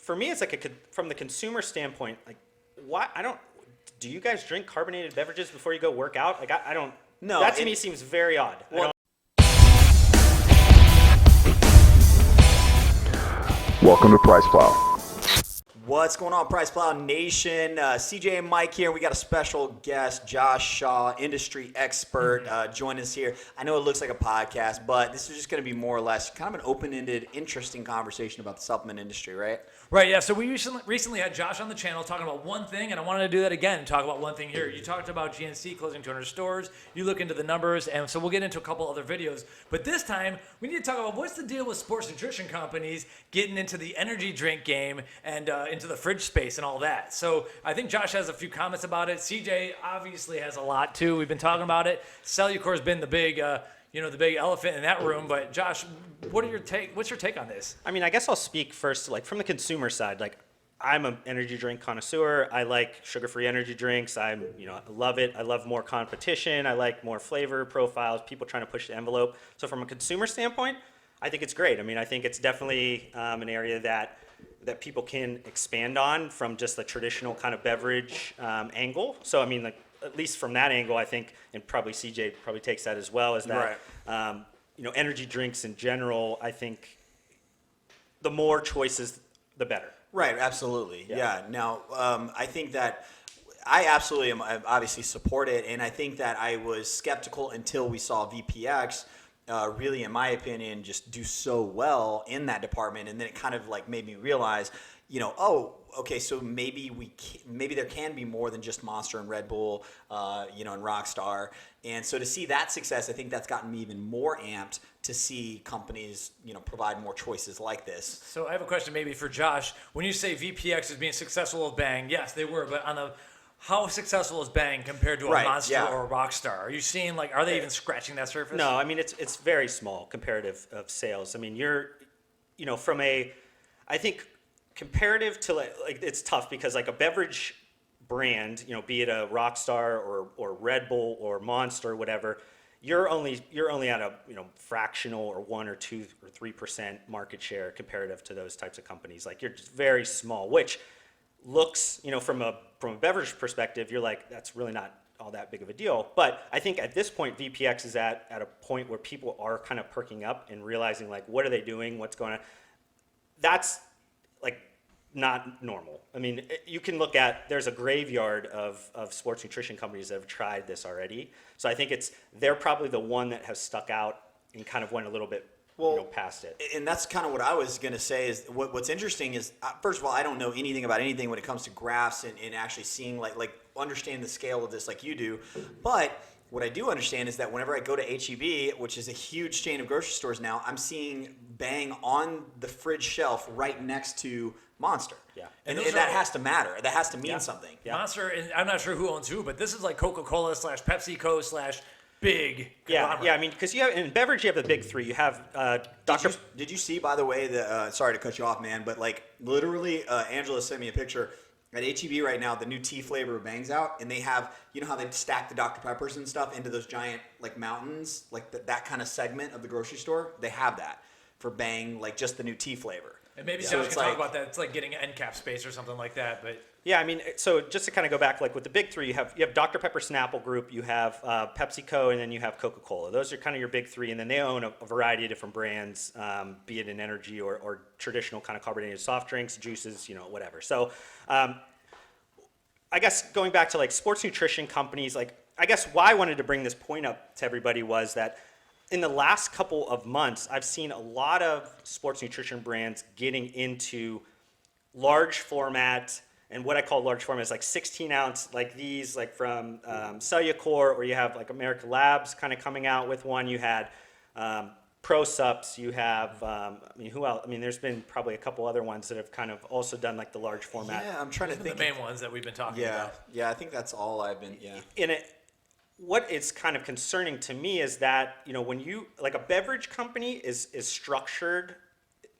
for me, it's like from the consumer standpoint, like, why do you guys drink carbonated beverages before you go work out? Like, I don't. No, that to me seems very odd. Well, Welcome to PricePlow. what's going on, PricePlow Nation? CJ and Mike here. We got a special guest, Josh Shaw, industry expert, join us here. I know it looks like a podcast, but this is just going to be more or less kind of an open-ended, interesting conversation about the supplement industry, right? Right, yeah. So we recently had Josh on the channel talking about one thing, and I wanted to do that again and talk about one thing here. You talked about GNC closing 200 stores. You look into the numbers, and so we'll get into a couple other videos. But this time, we need to talk about what's the deal with sports nutrition companies getting into the energy drink game and into the fridge space and all that. So I think Josh has a few comments about it. CJ obviously has a lot too. We've been talking about it. Cellucor's been the big, the big elephant in that room. But Josh, what's your take on this? I mean, I guess I'll speak first, like from the consumer side. Like, I'm an energy drink connoisseur. I like sugar-free energy drinks. I love it. I love more competition. I like more flavor profiles. People trying to push the envelope. So from a consumer standpoint, I think it's great. I mean, I think it's definitely an area that people can expand on from just the traditional kind of beverage angle. So I mean, like, at least from that angle, I think, and probably CJ probably takes that as well, is that Right. Energy drinks in general, I think the more choices, the better. Right, absolutely. Yeah. Yeah. Now, I think that I absolutely obviously support it, and I think that I was skeptical until we saw VPX really, in my opinion, just do so well in that department, and then it kind of like made me realize, okay, so maybe there can be more than just Monster and Red Bull, and Rockstar. And so to see that success, I think that's gotten me even more amped to see companies, provide more choices like this. So I have a question maybe for Josh. When you say VPX is being successful with Bang, yes, they were, but how successful is Bang compared to a Right, Monster yeah. or a Rockstar? Are you seeing, are they even scratching that surface? No, I mean, it's very small comparative of sales. I mean, I think comparative to like it's tough because like a beverage brand, be it a Rockstar or Red Bull or Monster or whatever, you're only at a fractional or 1 or 2 or 3% market share comparative to those types of companies. Like, you're just very small, which looks, from a beverage perspective, you're like, that's really not all that big of a deal. But I think at this point, VPX is at a point where people are kind of perking up and realizing, like, what are they doing? What's going on? That's like not normal. I mean, you can look at, there's a graveyard of sports nutrition companies that have tried this already. So I think they're probably the one that has stuck out and kind of went a little bit past it. And that's kind of what I was going to say is what's interesting is, first of all, I don't know anything about anything when it comes to graphs and actually seeing like understand the scale of this like you do. But what I do understand is that whenever I go to H-E-B, which is a huge chain of grocery stores now, I'm seeing Bang on the fridge shelf right next to Monster. Yeah. And that has to matter. That has to mean something. Yeah. Monster, and I'm not sure who owns who, but this is like Coca-Cola / PepsiCo / big. Yeah. I mean, because you have in beverage, you have the big three. You have Dr. Did you see, by the way, sorry to cut you off, man, but like literally, Angela sent me a picture at H-E-B right now. The new tea flavor of Bang's out, and they have, how they stack the Dr. Peppers and stuff into those giant like mountains, like that kind of segment of the grocery store. They have that for Bang, like just the new tea flavor. And maybe So Josh it's can talk like- about that. It's like getting end cap space or something like that. But Yeah, I mean, so just to kind of go back, like with the big three, you have Dr. Pepper Snapple Group, you have PepsiCo, and then you have Coca-Cola. Those are kind of your big three, and then they own a variety of different brands, be it in energy or traditional kind of carbonated soft drinks, juices, whatever. So I guess going back to like sports nutrition companies, like I guess why I wanted to bring this point up to everybody was that in the last couple of months, I've seen a lot of sports nutrition brands getting into large format, and what I call large format is like 16 ounce, like these, like from Cellucor, or you have like America Labs kind of coming out with one. You had ProSups, you have, who else? I mean, there's been probably a couple other ones that have kind of also done like the large format. Yeah, I'm trying to think. the main ones that we've been talking Yeah, about. yeah, I think that's all I've been. Yeah. What is kind of concerning to me is that, when you, like a beverage company is structured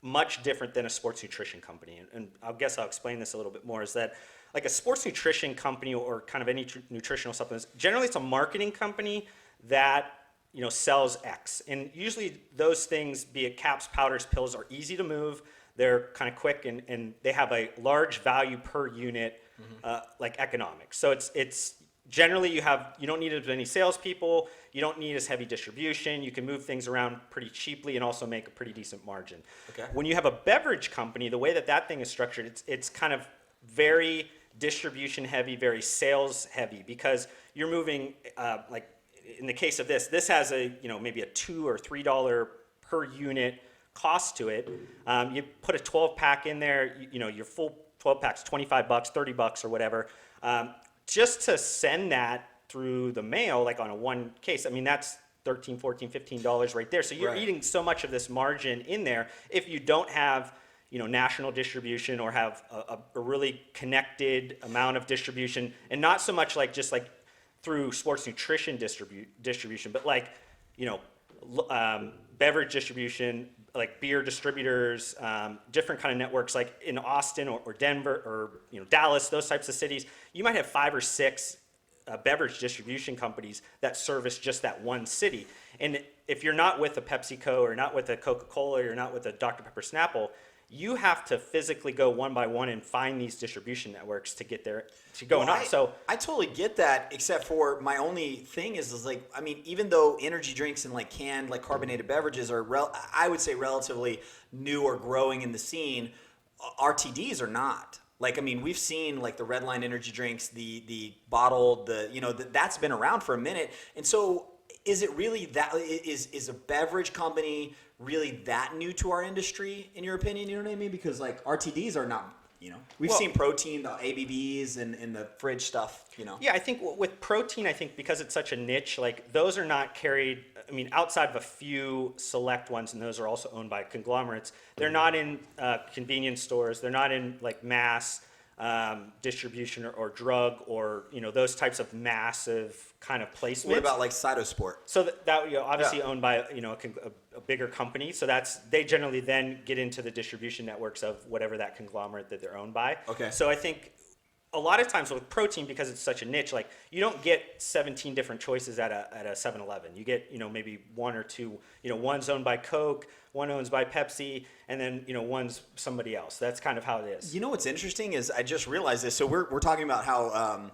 much different than a sports nutrition company. And I guess I'll explain this a little bit more, is that like a sports nutrition company or kind of any nutritional supplements, generally it's a marketing company that, sells X. And usually those things, be it caps, powders, pills, are easy to move. they're kind of quick, and they have a large value per unit, like economics. So it's generally you don't need as many salespeople, you don't need as heavy distribution, you can move things around pretty cheaply and also make a pretty decent margin. Okay. When you have a beverage company, the way that thing is structured, it's kind of very distribution heavy, very sales heavy, because you're moving, like in the case of this has a, maybe a $2 or $3 per unit cost to it. You put a 12 pack in there, your full 12 pack's $25, $30 or whatever. Just to send that through the mail, like on a one case, I mean, that's $13, $14, $15 right there. So you're Right. eating so much of this margin in there if you don't have, national distribution or have a really connected amount of distribution, and not so much like just like through sports nutrition distribution, but like, beverage distribution, like beer distributors, different kind of networks, like in Austin or Denver or Dallas, those types of cities. You might have 5 or 6 beverage distribution companies that service just that one city. And if you're not with a PepsiCo or not with a Coca-Cola or you're not with a Dr. Pepper Snapple, you have to physically go one by one and find these distribution networks to get there to go on. So I totally get that, except for my only thing is like, I mean, even though energy drinks and like canned, like carbonated beverages are, I would say relatively new or growing in the scene, RTDs are not. Like, I mean, we've seen like the red line energy drinks, the bottled, that's been around for a minute. And so is it really that, is a beverage company really that new to our industry, in your opinion? You know what I mean? Because like RTDs are not, we've seen protein, the ABVs and the fridge stuff, Yeah, I think with protein, I think because it's such a niche, like those are not carried, I mean, outside of a few select ones, and those are also owned by conglomerates, they're not in convenience stores, they're not in like mass distribution or drug or, those types of massive kind of placements. What about like Cytosport? So that obviously owned by a bigger company. So they generally then get into the distribution networks of whatever that conglomerate that they're owned by. Okay. So I think a lot of times with protein, because it's such a niche, like you don't get 17 different choices at a 7-Eleven. You get maybe 1 or 2. One's owned by Coke, one owns by Pepsi, and then one's somebody else. That's kind of how it is. What's interesting is I just realized this. So we're talking about how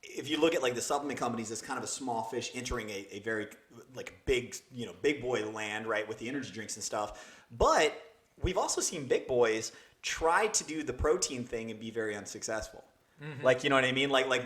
if you look at like the supplement companies, it's kind of a small fish entering a very like big big boy land, right, with the energy drinks and stuff. But we've also seen big boys try to do the protein thing and be very unsuccessful. Mm-hmm. Like, you know what I mean? Like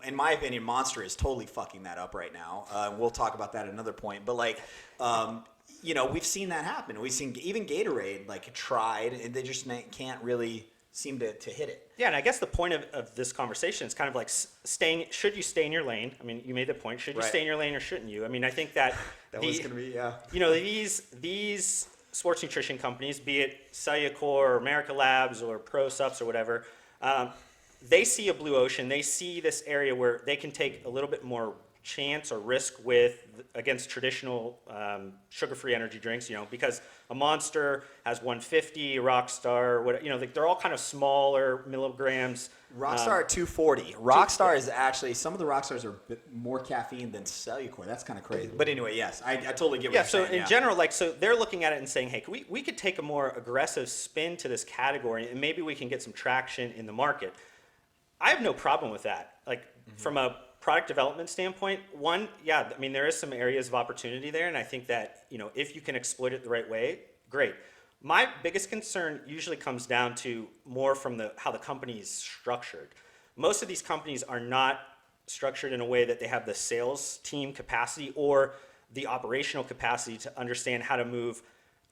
in my opinion, Monster is totally fucking that up right now. We'll talk about that at another point. But like, we've seen that happen. We've seen even Gatorade like tried, and they just can't really seem to hit it. Yeah, and I guess the point of this conversation is kind of like should you stay in your lane? I mean, you made the point. Should you stay in your lane or shouldn't you? I mean, I think that was going to be, yeah. These sports nutrition companies, be it Cellucor or America Labs or ProSups or whatever, they see a blue ocean. They see this area where they can take a little bit more chance or risk against traditional sugar-free energy drinks, because a Monster has 150, a Rockstar, they're all kind of smaller milligrams. Rockstar at 240. Rockstar is actually, some of the Rockstars are a bit more caffeine than Cellucor. That's kind of crazy. But anyway, yes, I totally get what you're saying. So in general, so they're looking at it and saying, hey, we could take a more aggressive spin to this category, and maybe we can get some traction in the market. I have no problem with that. Like, from a product development standpoint, there is some areas of opportunity there, and I think that, if you can exploit it the right way, great. My biggest concern usually comes down to more from how the company is structured. Most of these companies are not structured in a way that they have the sales team capacity or the operational capacity to understand how to move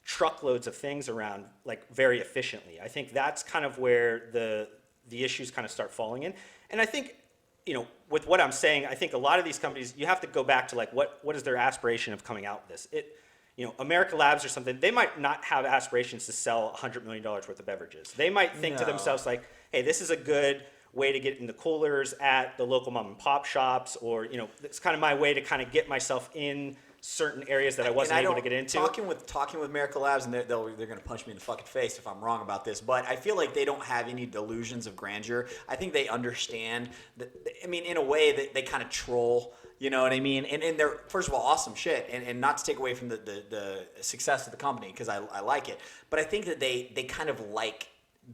truckloads of things around like very efficiently. I think that's kind of where the issues kind of start falling in. And I think, with what I'm saying, I think a lot of these companies, you have to go back to like what is their aspiration of coming out with this? America Labs or something, they might not have aspirations to sell $100 million worth of beverages. They might think to themselves like, hey, this is a good way to get in the coolers at the local mom and pop shops, or it's kind of my way to kind of get myself in certain areas that I wasn't able to get into. Talking with Miracle Labs, and they're going to punch me in the fucking face if I'm wrong about this, but I feel like they don't have any delusions of grandeur. I think they understand that. I mean, in a way that they kind of troll. You know what I mean? And they're, first of all, awesome shit. And not to take away from the success of the company, because I like it. But I think that they kind of like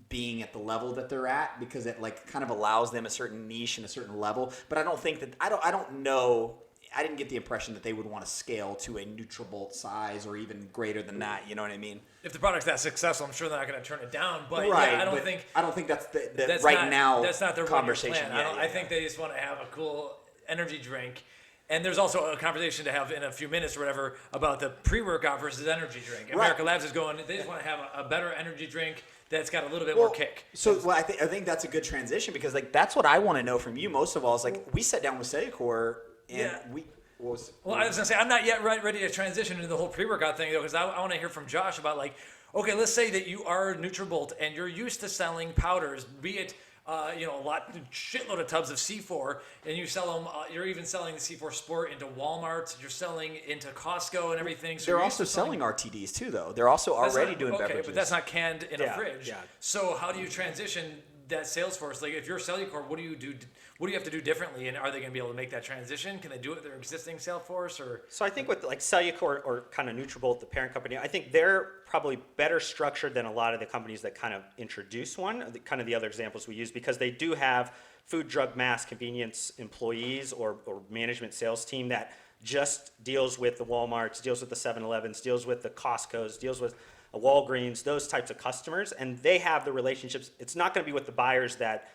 being at the level that they're at, because it like kind of allows them a certain niche and a certain level. But I don't think that, I don't know, I didn't get the impression that they would want to scale to a NutriBullet size or even greater than that. You know what I mean? If the product's that successful, I'm sure they're not going to turn it down. But Right. yeah, I but don't think that's the that's right not, now that's not their conversation. plan. I think they just want to have a cool energy drink. And there's also a conversation to have in a few minutes or whatever about the pre-workout versus energy drink. And Right. Miracle Labs is going, they just want to have a better energy drink that's got a little bit more kick. So I think that's a good transition, because like that's what I want to know from you most of all is like, we sat down with Cellucor and Yeah. Well, I was going to say, I'm not yet ready to transition into the whole pre-workout thing, though, because I want to hear from Josh about, like, okay, let's say that you are NutriBullet and you're used to selling powders, be it, shitload of tubs of C4, and you sell them, you're even selling the C4 Sport into Walmart, you're selling into Costco and everything. So they're also selling RTDs too, though. They're also already doing okay, beverages. but that's not canned in a fridge. Yeah. So how do you transition that sales force? Like, if you're Cellucor, what do you do? What do you have to do differently? And are they going to be able to make that transition? Can they do it with their existing sales force? Or So I think with like Cellucor or kind of NutriBullet, the parent company, I think they're probably better structured than a lot of the companies that kind of introduce one, kind of the other examples we use, because they do have food, drug, mass, convenience employees or management sales team that just deals with the Walmarts, deals with the 7-Elevens, deals with the Costcos, deals with a Walgreens, those types of customers, and they have the relationships. It's not going to be with the buyers that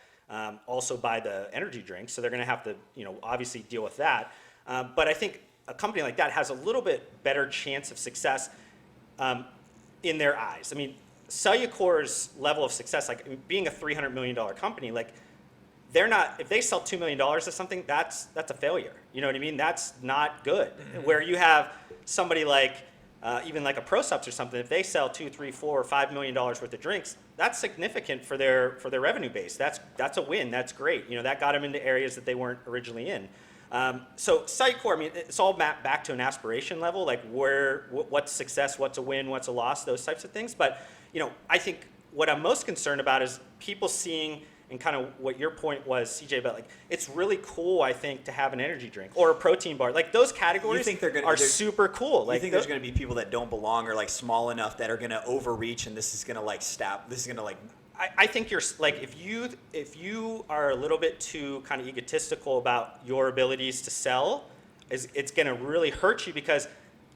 also buy the energy drinks, so they're going to have to, obviously deal with that. But I think a company like that has a little bit better chance of success in their eyes. I mean, Cellucor's level of success, like being a $300 million company, like they're not. If they sell $2 million of something, that's a failure. You know what I mean? That's not good. Mm-hmm. Where you have somebody like even like a ProSups or something, if they sell $2, $3, $4, $5 million worth of drinks, that's significant for their revenue base. That's a win. That's great. That got them into areas that they weren't originally in. So Cellucor, I mean, it's all mapped back to an aspiration level, like what's success, what's a win, what's a loss, those types of things. But I think what I'm most concerned about is people seeing, and kind of what your point was, CJ, about like it's really cool, I think, to have an energy drink or a protein bar. Like those categories are super cool. Like, you think there's going to be people that don't belong or like small enough that are going to overreach, and this is going to like stop. This is going to like. I think you're like if you are a little bit too kind of egotistical about your abilities to sell, it's going to really hurt you, because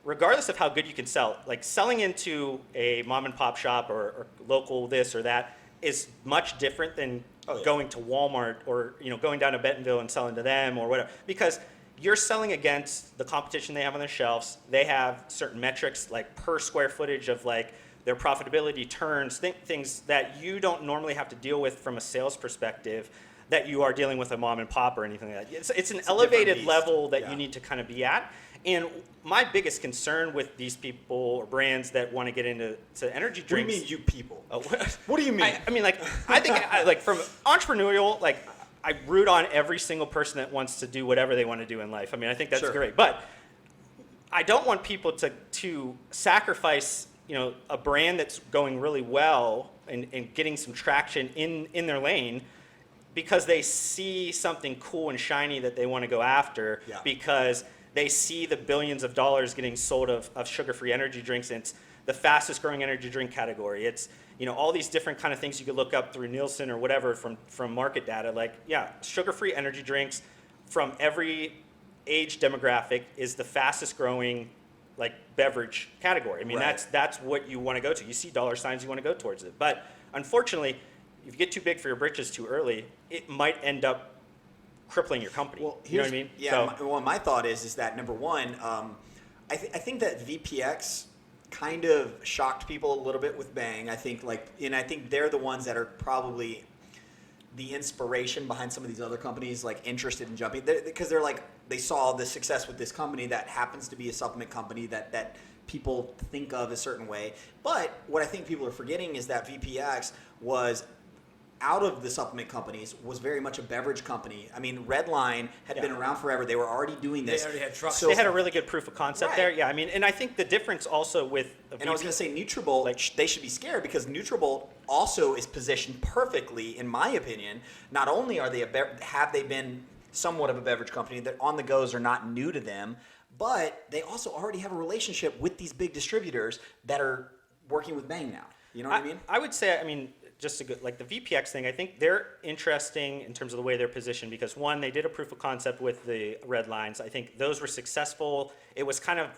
regardless of how good you can sell, like selling into a mom and pop shop or local this or that is much different than going to Walmart or going down to Bentonville and selling to them or whatever, because you're selling against the competition they have on their shelves. They have certain metrics like per square footage of like their profitability, turns, things that you don't normally have to deal with from a sales perspective that you are dealing with a mom and pop or anything like that. It's an elevated level that you need to kind of be at. And my biggest concern with these people or brands that want to get into energy drinks. What do you mean, you people? Oh, what do you mean? I mean, like, I think, like, from entrepreneurial, like, I root on every single person that wants to do whatever they want to do in life. I mean, I think that's great. But I don't want people to sacrifice, a brand that's going really well and getting some traction in their lane because they see something cool and shiny that they want to go after because they see the billions of dollars getting sold of sugar-free energy drinks, and it's the fastest growing energy drink category. It's, all these different kind of things you could look up through Nielsen or whatever from market data. Like, sugar-free energy drinks from every age demographic is the fastest growing, like, beverage category. I mean, that's what you want to go to. You see dollar signs, you want to go towards it. But unfortunately, if you get too big for your britches too early, it might end up crippling your company. Well, you know what I mean? Yeah. My thought is that number one, I think that VPX kind of shocked people a little bit with Bang. I think I think they're the ones that are probably the inspiration behind some of these other companies, like interested in jumping, because they're like they saw the success with this company that happens to be a supplement company that people think of a certain way. But what I think people are forgetting is that VPX was out of the supplement companies was very much a beverage company. I mean, Redline had been around forever. They were already doing this. They already had trucks. So, They had a really good proof of concept Right. there. Yeah, I mean, and I think the difference also with and I was going to say Nutrabolt, they should be scared because Nutrabolt also is positioned perfectly, in my opinion. Not only are they have they been somewhat of a beverage company, that on the goes are not new to them, but they also already have a relationship with these big distributors that are working with Bang now. You know what I mean? I would say, I mean, just to go, like the VPX thing, I think they're interesting in terms of the way they're positioned because one, they did a proof of concept with the red lines. I think those were successful. It was kind of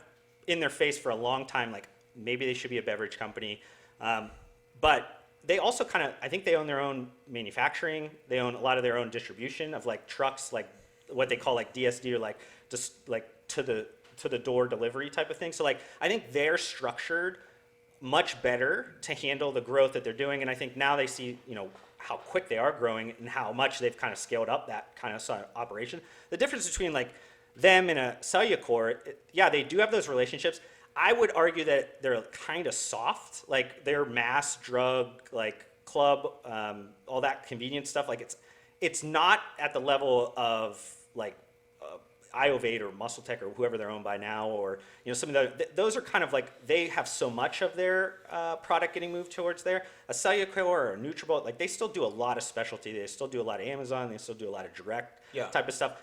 in their face for a long time, like maybe they should be a beverage company. But they also kind of, I think they own their own manufacturing. They own a lot of their own distribution of like trucks, like what they call like DSD or like just like to the door delivery type of thing. So like I think they're structured much better to handle the growth that they're doing. And I think now they see, you know, how quick they are growing and how much they've kind of scaled up that kind of operation. The difference between like them and a Cellucor, yeah, they do have those relationships. I would argue that they're kind of soft, like they're mass drug, like club, all that convenience stuff. Like it's not at the level of like Iovate or Muscle Tech or whoever they're owned by now, or you know, some of those are kind of like they have so much of their product getting moved towards there. A Cellucor or a Nutrabolt, like they still do a lot of specialty. They still do a lot of Amazon. They still do a lot of direct type of stuff.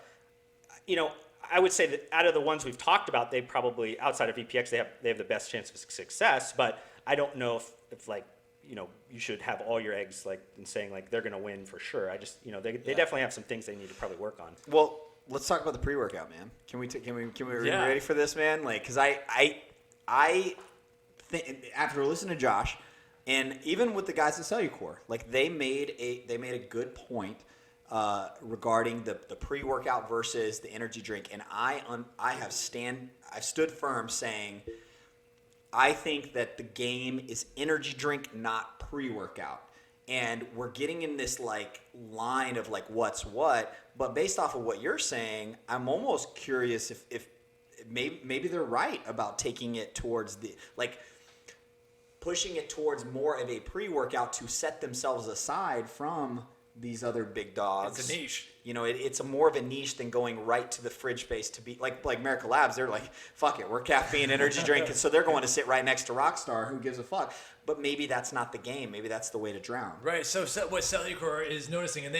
You know, I would say that out of the ones we've talked about, they probably outside of VPX they have the best chance of success. But I don't know if like you know you should have all your eggs like in saying like they're going to win for sure. I just you know they definitely have some things they need to probably work on. Well, let's talk about the pre-workout, man. Are we ready for this, man? Like, because I think after listening to Josh, and even with the guys at Cellucor, like they made a good point regarding the pre-workout versus the energy drink, and I stood firm saying I think that the game is energy drink, not pre-workout. And we're getting in this like line of like what's what, but based off of what you're saying, I'm almost curious if maybe they're right about taking it towards the like pushing it towards more of a pre-workout to set themselves aside from these other big dogs. It's a niche. You know, it's a more of a niche than going right to the fridge space to be like Miracle Labs. They're like, fuck it, we're caffeine energy drink, and so they're going to sit right next to Rockstar. Who gives a fuck? But maybe that's not the game. Maybe that's the way to drown. Right. So what Cellucor is noticing, and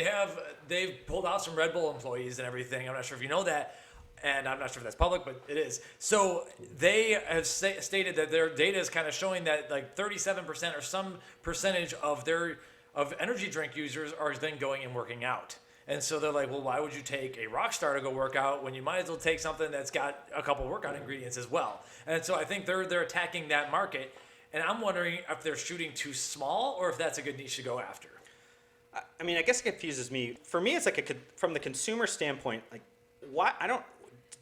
they've pulled out some Red Bull employees and everything. I'm not sure if you know that, and I'm not sure if that's public, but it is. So they have stated that their data is kind of showing that like 37% or some percentage of energy drink users are then going and working out. And so they're like, well, why would you take a Rockstar to go work out when you might as well take something that's got a couple workout ingredients as well? And so I think they're attacking that market. And I'm wondering if they're shooting too small or if that's a good niche to go after. I mean, I guess it confuses me. For me, it's like from the consumer standpoint, like, why?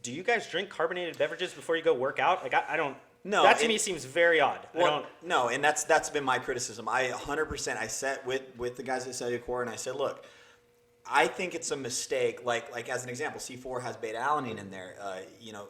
Do you guys drink carbonated beverages before you go work out? Like, I don't. No, that to me seems very odd. Well, no, and that's been my criticism. I 100%. I sat with the guys at Cellucor and I said, look, I think it's a mistake. Like as an example, C4 has beta alanine in there. You know,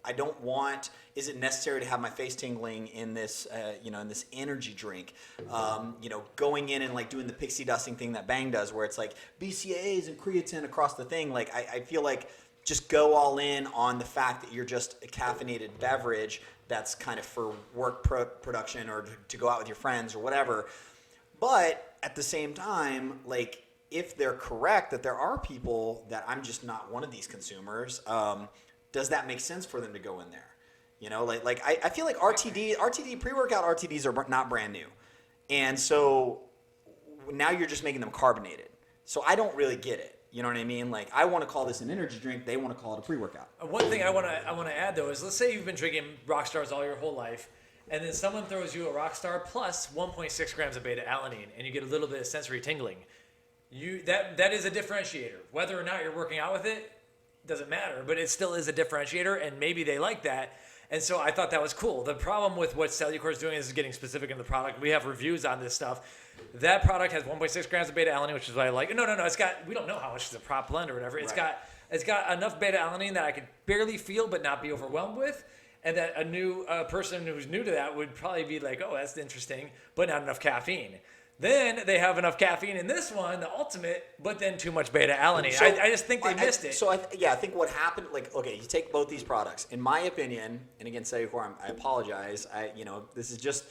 I don't want. Is it necessary to have my face tingling in this? You know, in this energy drink? You know, going in and like doing the pixie dusting thing that Bang does, where it's like BCAAs and creatine across the thing. Like I feel like just go all in on the fact that you're just a caffeinated beverage that's kind of for work production or to go out with your friends or whatever. But at the same time, like if they're correct that there are people that I'm just not one of these consumers, does that make sense for them to go in there? You know, like I feel like RTD pre-workout RTDs are not brand new. And so now you're just making them carbonated. So I don't really get it. You know what I mean? Like I want to call this an energy drink. They want to call it a pre-workout. One thing I want to add though is let's say you've been drinking Rockstars all your whole life, and then someone throws you a Rockstar plus 1.6 grams of beta alanine, and you get a little bit of sensory tingling. That is a differentiator. Whether or not you're working out with it doesn't matter, but it still is a differentiator, and maybe they like that. And so I thought that was cool. The problem with what Cellucor is doing is getting specific in the product. We have reviews on this stuff. That product has 1.6 grams of beta alanine, which is what I like. No. It's got, we don't know how much is a prop blend or whatever. It's got enough beta alanine that I could barely feel but not be overwhelmed with. And that a new person who's new to that would probably be like, oh, that's interesting, but not enough caffeine. Then they have enough caffeine in this one, the ultimate, but then too much beta alanine. So, I just think they missed it. So I think what happened, like, okay, you take both these products. In my opinion, and again, I apologize. This is just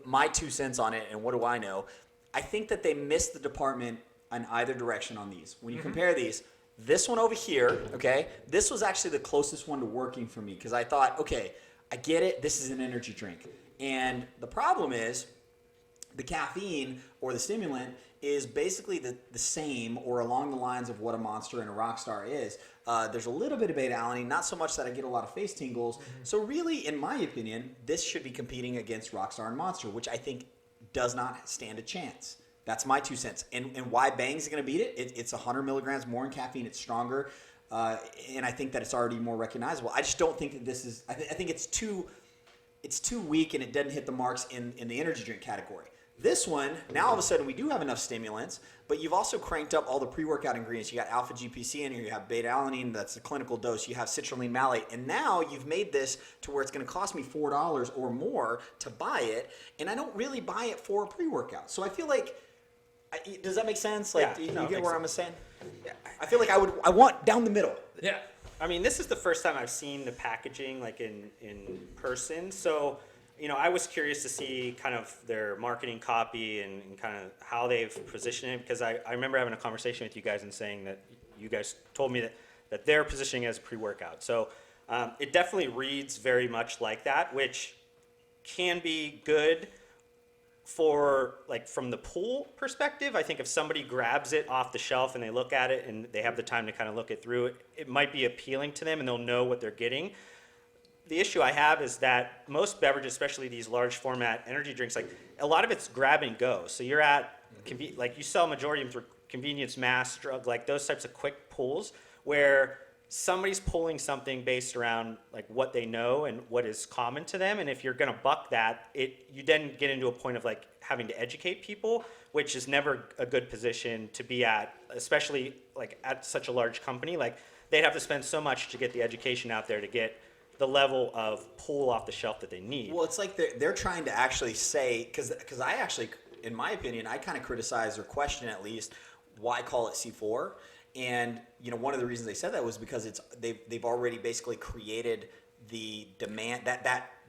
my 2 cents on it, and what do I know? I think that they missed the department on either direction on these. When you compare these, this one over here, okay, this was actually the closest one to working for me because I thought, okay, I get it. This is an energy drink, and the problem is, the caffeine or the stimulant is basically the same or along the lines of what a Monster and a Rockstar is. There's a little bit of beta alanine, not so much that I get a lot of face tingles. So really, in my opinion, this should be competing against Rockstar and Monster, which I think does not stand a chance. That's my 2 cents. And why Bang's going to beat it? It's 100 milligrams more in caffeine. It's stronger. And I think that it's already more recognizable. I just don't think that this is – I think it's too weak and it doesn't hit the marks in the energy drink category. This one, now all of a sudden we do have enough stimulants, but you've also cranked up all the pre-workout ingredients. You got alpha GPC in here, you have beta alanine, that's the clinical dose, you have citrulline malate, and now you've made this to where it's going to cost me $4 or more to buy it, and I don't really buy it for a pre-workout. So I feel like, does that make sense? Like, Yeah, you no, get it where makes I'm saying? Yeah. I feel like I want down the middle. Yeah. I mean, this is the first time I've seen the packaging like in person. So, I was curious to see kind of their marketing copy and kind of how they've positioned it because I remember having a conversation with you guys and saying that you guys told me that they're positioning it as a pre-workout. So it definitely reads very much like that, which can be good for like from the pool perspective. I think if somebody grabs it off the shelf and they look at it and they have the time to kind of look it through, it might be appealing to them and they'll know what they're getting. The issue I have is that most beverages, especially these large format energy drinks, like a lot of it's grab and go. So you're at, like you sell majority of them through convenience, mass, drug, like those types of quick pulls where somebody's pulling something based around like what they know and what is common to them. And if you're going to buck that, you then get into a point of like having to educate people, which is never a good position to be at, especially like at such a large company. Like they'd have to spend so much to get the education out there to get the level of pull off the shelf that they need. Well, it's like they're trying to actually say, because I actually, in my opinion, I kind of criticize or question at least why call it C4. And one of the reasons they said that was because they've already basically created the demand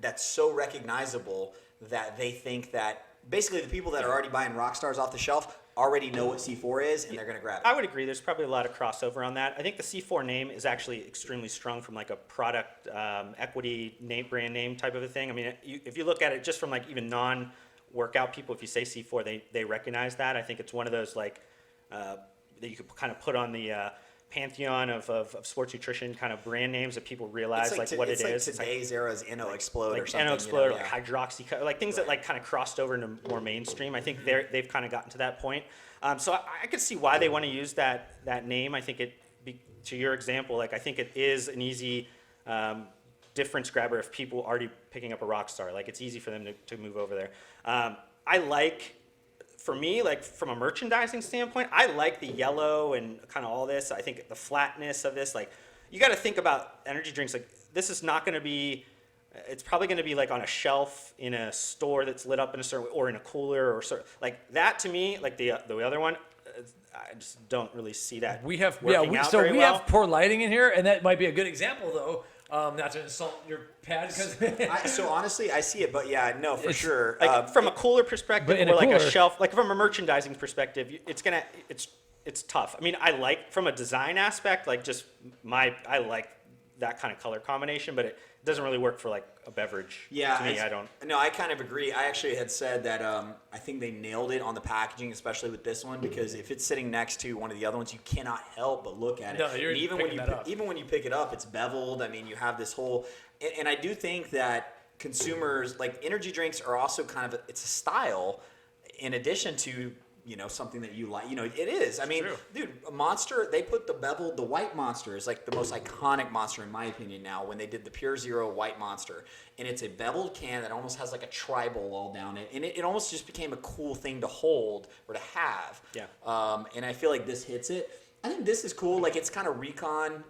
that's so recognizable that they think that basically the people that are already buying Rockstars off the shelf already know what C4 is and they're going to grab it. I would agree. There's probably a lot of crossover on that. I think the C4 name is actually extremely strong from like a product equity name, brand name type of a thing. I mean, if you look at it just from like even non-workout people, if you say C4, they recognize that. I think it's one of those like that you could kind of put on the pantheon of sports nutrition kind of brand names that people realize like what it is. It's like today's era's Inno Explode like or something. Inno Explode, yeah. like Hydroxy, like things that like kind of crossed over into more mainstream. I think they've kind of gotten to that point. So I could see why they want to use that name. I think to your example, like I think it is an easy difference grabber if people are already picking up a Rockstar. Like it's easy for them to move over there. I like. For me, like from a merchandising standpoint, I like the yellow and kind of all this. I think the flatness of this, like you got to think about energy drinks. Like this is not going to be, it's probably going to be like on a shelf in a store that's lit up in a certain way, or in a cooler or sort like that to me, like the other one, I just don't really see that. We have working out very well. have poor lighting in here, and that might be a good example though. Not to insult your pad, because So honestly, I see it, but yeah, no, for sure. Like from a cooler perspective, in or a like a cooler- shelf, like from a merchandising perspective, it's tough. I mean, I like from a design aspect, like I like that kind of color combination, but it doesn't really work for like a beverage. Yeah, to me, I don't. No, I kind of agree. I actually had said that I think they nailed it on the packaging, especially with this one, because if it's sitting next to one of the other ones, you cannot help but look at it. No, you're and even when picking that up. even when you pick it up, it's beveled. I mean, you have this whole, and I do think that consumers like energy drinks are also kind of it's a style, in addition to something that you like. It is. I mean, true. dude, Monster, they put the white Monster is like the most iconic Monster in my opinion now when they did the Pure Zero white Monster. And it's a beveled can that almost has like a tribal all down it. And it almost just became a cool thing to hold or to have. Yeah. And I feel like this hits it. I think this is cool. Like it's kind of recon.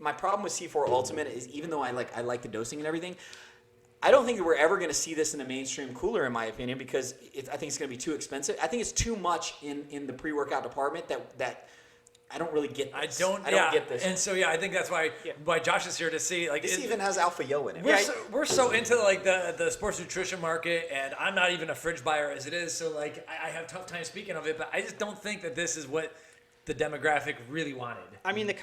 My problem with C4 Ultimate is even though I like the dosing and everything, I don't think that we're ever going to see this in a mainstream cooler, in my opinion, because I think it's going to be too expensive. I think it's too much in the pre-workout department that I don't really get this. I don't get this. And so I think that's why Josh is here to see like This even has Alpha Yo in it. We're so into like the sports nutrition market, and I'm not even a fridge buyer as it is. So like I have a tough time speaking of it, but I just don't think that this is what the demographic really wanted. I mean,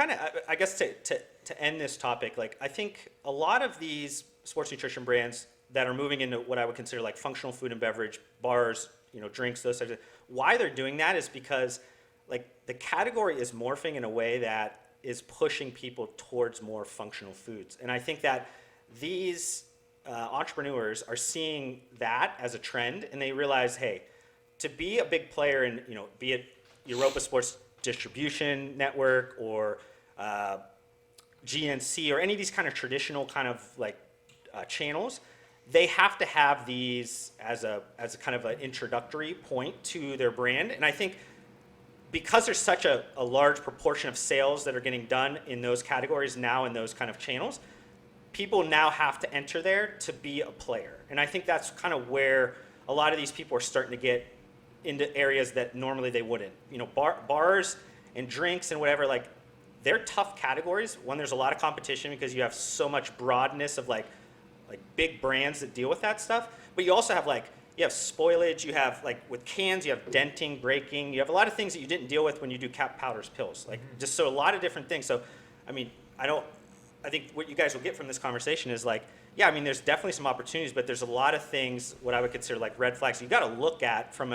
I guess to end this topic, like I think a lot of these sports nutrition brands that are moving into what I would consider like functional food and beverage, bars, drinks, those types of, why they're doing that is because like the category is morphing in a way that is pushing people towards more functional foods. And I think that these entrepreneurs are seeing that as a trend, and they realize, hey, to be a big player in, be it Europa Sports Distribution Network or GNC or any of these kind of traditional kind of like channels, they have to have these as a kind of an introductory point to their brand. And I think because there's such a large proportion of sales that are getting done in those categories now in those kind of channels, people now have to enter there to be a player. And I think that's kind of where a lot of these people are starting to get into areas that normally they wouldn't. Bars and drinks and whatever, like they're tough categories when there's a lot of competition because you have so much broadness of like big brands that deal with that stuff. But you also have you have spoilage, you have with cans, you have denting, breaking, you have a lot of things that you didn't deal with when you do cap powders, pills, just so a lot of different things. So, I mean, I think what you guys will get from this conversation is there's definitely some opportunities, but there's a lot of things, what I would consider like red flags, you got to look at from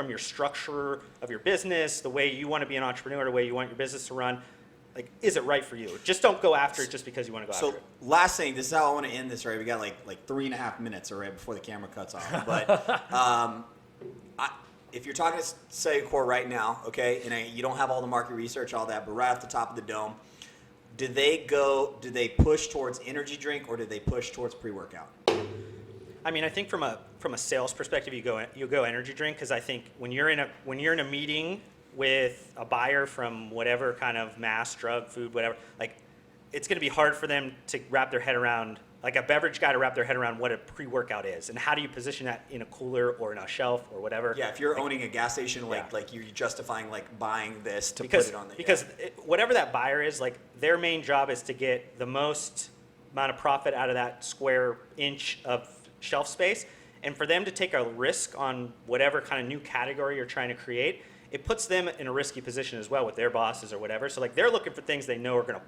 your structure of your business, the way you want to be an entrepreneur, the way you want your business to run. Like, is it right for you? Just don't go after it just because you want to go after it. So, last thing, this is how I want to end this, right? We got like 3.5 minutes already before the camera cuts off. But if you're talking to Saycor right now, okay, and you don't have all the market research, all that, but right off the top of the dome, do they push towards energy drink or do they push towards pre-workout? I mean, I think from a sales perspective, you go energy drink, because I think when you're in a meeting with a buyer from whatever kind of mass drug, food, whatever, it's going to be hard for them to wrap their head around, like a beverage guy to wrap their head around what a pre-workout is and how do you position that in a cooler or in a shelf or whatever. Yeah, if you're owning a gas station, you're justifying buying this to put it on the whatever that buyer is, their main job is to get the most amount of profit out of that square inch of shelf space, and for them to take a risk on whatever kind of new category you're trying to create, it puts them in a risky position as well with their bosses or whatever. So they're looking for things they know are going to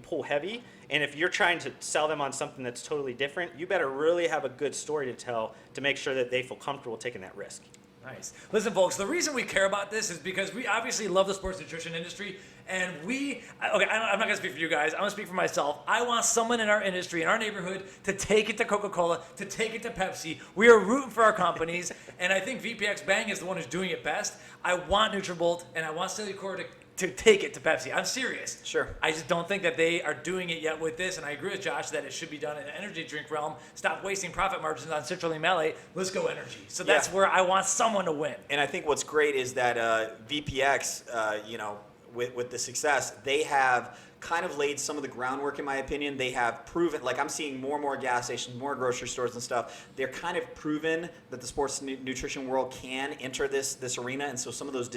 pull heavy. And if you're trying to sell them on something that's totally different, you better really have a good story to tell to make sure that they feel comfortable taking that risk. Nice. Listen, folks, the reason we care about this is because we obviously love the sports nutrition industry, and I'm not going to speak for you guys. I'm going to speak for myself. I want someone in our industry, in our neighborhood, to take it to Coca-Cola, to take it to Pepsi. We are rooting for our companies, and I think VPX Bang is the one who's doing it best. I want Nutrabolt, and I want Cellucor to take it to Pepsi. I'm serious. Sure. I just don't think that they are doing it yet with this, and I agree with Josh that it should be done in the energy drink realm. Stop wasting profit margins on citrulline malate. Let's go energy. So that's where I want someone to win. And I think what's great is that VPX, with the success, they have kind of laid some of the groundwork, in my opinion. They have proven, I'm seeing more and more gas stations, more grocery stores and stuff. They're kind of proven that the sports nutrition world can enter this arena, and so some of those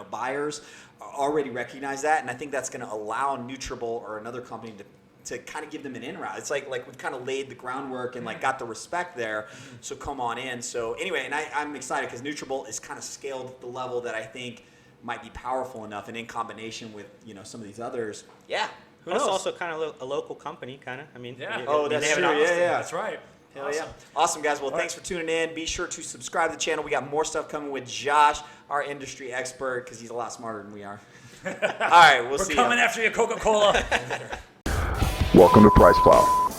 buyers already recognize that, and I think that's going to allow Nutrabolt or another company to kind of give them an in route. It's like we've kind of laid the groundwork and got the respect there, so come on in. So anyway, and I'm excited because Nutrabolt is kind of scaled at the level that I think might be powerful enough, and in combination with some of these others, who knows? It's also kind of a local company, kind of. I mean, yeah. That's true. Yeah. That's right. Hell awesome. Yeah. Awesome, guys. Well, thanks for tuning in. Be sure to subscribe to the channel. We got more stuff coming with Josh, our industry expert, because he's a lot smarter than we are. All right, we'll see you. We're coming after you, Coca-Cola. Welcome to PricePlow.